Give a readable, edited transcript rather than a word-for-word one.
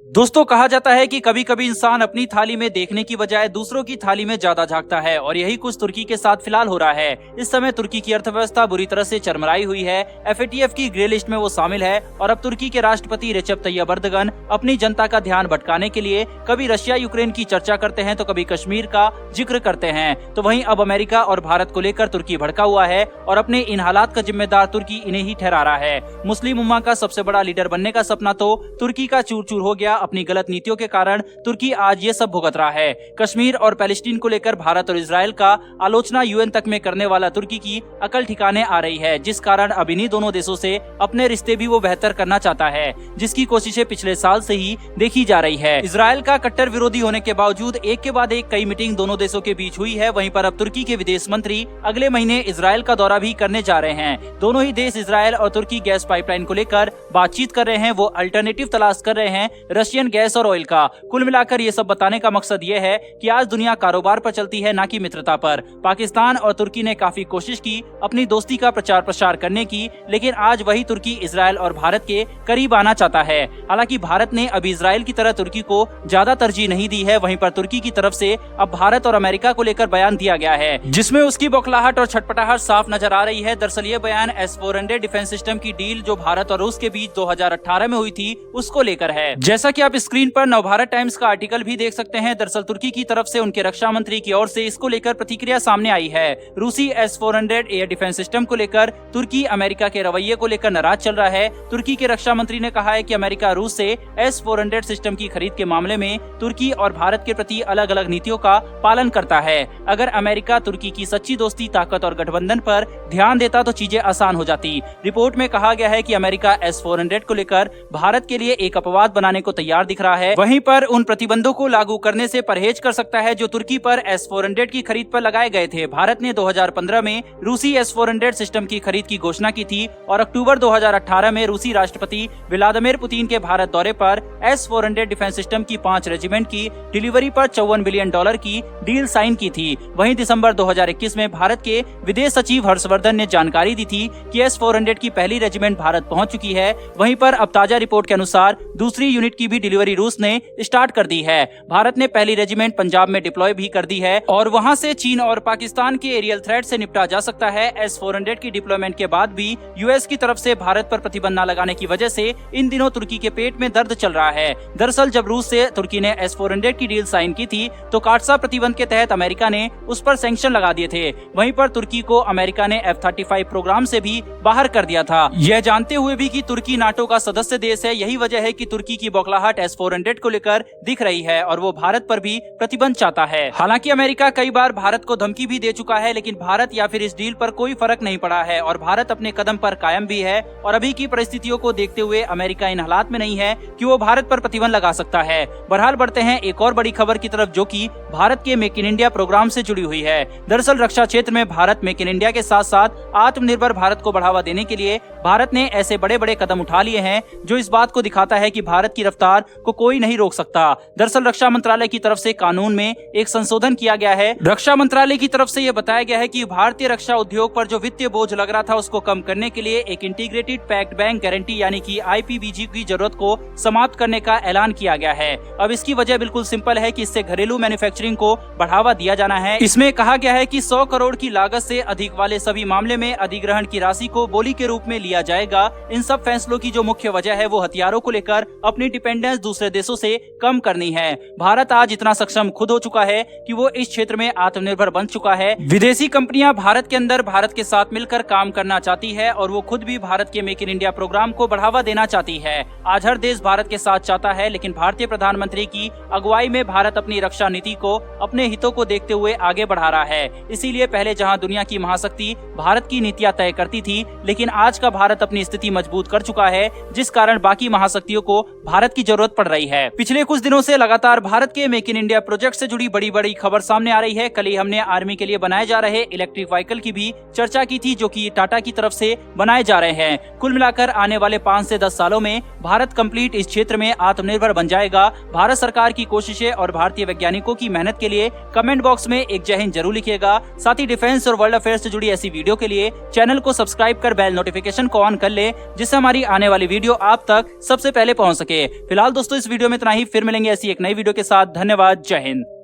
दोस्तों, कहा जाता है कि कभी कभी इंसान अपनी थाली में देखने की बजाय दूसरों की थाली में ज्यादा झांकता है और यही कुछ तुर्की के साथ फिलहाल हो रहा है। इस समय तुर्की की अर्थव्यवस्था बुरी तरह से चरमराई हुई है। FATF की ग्रे लिस्ट में वो शामिल है और अब तुर्की के राष्ट्रपति रेचेप तैयप एर्दोगन अपनी जनता का ध्यान भटकाने के लिए कभी रशिया यूक्रेन की चर्चा करते हैं तो कभी कश्मीर का जिक्र करते हैं। तो वहीं अब अमेरिका और भारत को लेकर तुर्की भड़का हुआ है और अपने इन हालात का जिम्मेदार तुर्की इन्हें ही ठहरा रहा है। मुस्लिम उम्मा का सबसे बड़ा लीडर बनने का सपना तो तुर्की का चूर चूर हो गया। अपनी गलत नीतियों के कारण तुर्की आज ये सब भुगत रहा है। कश्मीर और पैलेस्टीन को लेकर भारत और इजराइल का आलोचना UN तक में करने वाला तुर्की की अकल ठिकाने आ रही है, जिस कारण अब इन्हीं दोनों देशों से अपने रिश्ते भी वो बेहतर करना चाहता है, जिसकी कोशिशें पिछले साल से ही देखी जा रही है। इजराइल का कट्टर विरोधी होने के बावजूद एक के बाद एक कई मीटिंग दोनों देशों के बीच हुई है। वहीं पर अब तुर्की के विदेश मंत्री अगले महीने इजराइल का दौरा भी करने जा रहे हैं। दोनों ही देश इजराइल और तुर्की गैस पाइपलाइन को लेकर बातचीत कर रहे हैं। वो अल्टरनेटिव तलाश कर रहे हैं रशियन गैस और ऑयल का। कुल मिलाकर ये सब बताने का मकसद ये है कि आज दुनिया कारोबार पर चलती है, ना कि मित्रता पर। पाकिस्तान और तुर्की ने काफी कोशिश की अपनी दोस्ती का प्रचार प्रसार करने की, लेकिन आज वही तुर्की इजराइल और भारत के करीब आना चाहता है। हालांकि भारत ने अभी इजराइल की तरह तुर्की को ज्यादा तरजीह नहीं दी है। वहीं पर तुर्की की तरफ से अब भारत और अमेरिका को लेकर बयान दिया गया है, जिसमें उसकी बौखलाहट और छटपटाहट साफ नजर आ रही है। दरअसल ये बयान S-400 डिफेंस सिस्टम की डील जो भारत और रूस के बीच 2018 में हुई थी उसको लेकर है। जैसा कि आप स्क्रीन पर नवभारत टाइम्स का आर्टिकल भी देख सकते हैं। दरअसल तुर्की की तरफ से उनके रक्षा मंत्री की ओर से इसको लेकर प्रतिक्रिया सामने आई है। रूसी S-400 एयर डिफेंस सिस्टम को लेकर तुर्की अमेरिका के रवैये को लेकर नाराज चल रहा है। तुर्की के रक्षा मंत्री ने कहा है कि अमेरिका रूस से S-400 सिस्टम की खरीद के मामले में तुर्की और भारत के प्रति अलग अलग नीतियों का पालन करता है। अगर अमेरिका तुर्की की सच्ची दोस्ती, ताकत और गठबंधन पर ध्यान देता तो चीजें आसान हो जाती। रिपोर्ट में कहा गया है कि अमेरिका S-400 को लेकर भारत के लिए एक अपवाद बनाने को तैयार दिख रहा है। वहीं पर उन प्रतिबंधों को लागू करने से परहेज कर सकता है जो तुर्की पर S-400 की खरीद पर लगाए गए थे। भारत ने 2015 में रूसी S-400 सिस्टम की खरीद की घोषणा की थी और अक्टूबर 2018 में रूसी राष्ट्रपति व्लादिमीर पुतिन के भारत दौरे पर S-400 डिफेंस सिस्टम की 5 रेजिमेंट की डिलीवरी पर $54 बिलियन की डील साइन की थी। वहीं दिसंबर 2021 में भारत के विदेश सचिव हर्षवर्धन ने जानकारी दी थी कि S-400 की पहली रेजिमेंट भारत पहुंच चुकी है। वहीं पर अब ताजा रिपोर्ट के अनुसार दूसरी यूनिट की भी डिलीवरी रूस ने स्टार्ट कर दी है। भारत ने पहली रेजिमेंट पंजाब में डिप्लॉय भी कर दी है और वहां से चीन और पाकिस्तान के एरियल थ्रेट से निपटा जा सकता है। S-400 की डिप्लॉयमेंट के बाद भी US की तरफ से भारत पर प्रतिबंध न लगाने की वजह से इन दिनों तुर्की के पेट में दर्द चल रहा है। दरअसल जब रूस से तुर्की ने S-400 की डील साइन की थी तो काटसा प्रतिबंध के तहत अमेरिका ने उस पर सैंक्शन लगा दिए थे। वहीं पर तुर्की को अमेरिका ने F-35 प्रोग्राम से भी बाहर कर दिया था। यह जानते हुए भी कि तुर्की नाटो का सदस्य देश है। यही वजह है कि तुर्की की बौखलाहट S-400 को लेकर दिख रही है और वो भारत पर भी प्रतिबंध चाहता है। हालांकि अमेरिका कई बार भारत को धमकी भी दे चुका है, लेकिन भारत या फिर इस डील पर कोई फर्क नहीं पड़ा है और भारत अपने कदम पर कायम भी है। और अभी की परिस्थितियों को देखते हुए अमेरिका इन हालात में नहीं है कि वो भारत पर प्रतिबंध लगा सकता है। बहरहाल बढ़ते हैं एक और बड़ी खबर की तरफ, जो कि भारत के मेक इन इंडिया प्रोग्राम से जुड़ी हुई है। दरअसल रक्षा क्षेत्र में भारत मेक इन इंडिया के साथ साथ आत्मनिर्भर भारत को बढ़ावा देने के लिए भारत ने ऐसे बड़े बड़े कदम उठा लिए हैं जो इस बात को दिखाता है कि भारत की रफ्तार को कोई नहीं रोक सकता। दरअसल रक्षा मंत्रालय की तरफ से कानून में एक संशोधन किया गया है। रक्षा मंत्रालय की तरफ से यह बताया गया है कि भारतीय रक्षा उद्योग पर जो वित्तीय बोझ लग रहा था उसको कम करने के लिए एक इंटीग्रेटेड पैक्ड बैंक गारंटी यानी कि IPBG की जरूरत को समाप्त करने का ऐलान किया गया है। अब इसकी वजह बिल्कुल सिंपल है कि इससे घरेलू मैन्युफैक्चरिंग को बढ़ावा दिया जाना है। इसमें कहा गया है कि 100 करोड़ की लागत से अधिक वाले सभी मामले में अधिग्रहण की राशि को बोली के रूप में लिया जाएगा। इन सब फैसलों की जो मुख्य वजह है वो हथियारों को लेकर अपनी डिपेंडेंस दूसरे देशों से कम करनी है। भारत आज इतना सक्षम खुद हो चुका है कि वो इस क्षेत्र में आत्मनिर्भर बन चुका है। विदेशी कंपनियां भारत के अंदर भारत के साथ मिलकर काम करना चाहती है और वो खुद भी भारत के मेक इन इंडिया प्रोग्राम को बढ़ावा देना चाहती है। आज हर देश भारत के साथ चाहता है, लेकिन भारतीय प्रधानमंत्री की अगुवाई में भारत अपनी रक्षा नीति को अपने हितों को देखते हुए आगे बढ़ा रहा है। इसीलिए पहले जहां दुनिया की महाशक्ति भारत की नीतियां तय करती थी, लेकिन आज का भारत अपनी स्थिति मजबूत कर चुका है, जिस कारण बाकी महाशक्तियों को भारत की जरूरत पड़ रही है। पिछले कुछ दिनों से लगातार भारत के मेक इन इंडिया प्रोजेक्ट से जुड़ी बड़ी बड़ी खबर सामने आ रही है। कल ही हमने आर्मी के लिए बनाए जा रहे इलेक्ट्रिक व्हीकल की भी चर्चा की थी, जो कि टाटा की तरफ से बनाए जा रहे हैं। कुल मिलाकर आने वाले 5 से 10 सालों में भारत कंप्लीट इस क्षेत्र में आत्मनिर्भर बन जाएगा। भारत सरकार की कोशिशें और भारतीय वैज्ञानिकों की मेहनत के लिए कमेंट बॉक्स में एक जय हिंद जरूर लिखिएगा। साथ ही डिफेंस और वर्ल्ड अफेयर्स से जुड़ी ऐसी वीडियो के लिए चैनल को सब्सक्राइब कर बेल नोटिफिकेशन को ऑन कर ले, जिससे हमारी आने वाली वीडियो आप तक सबसे पहले पहुंच सके। फिलहाल फिलहाल दोस्तों इस वीडियो में इतना ही, फिर मिलेंगे ऐसी एक नई वीडियो के साथ। धन्यवाद, जय हिंद।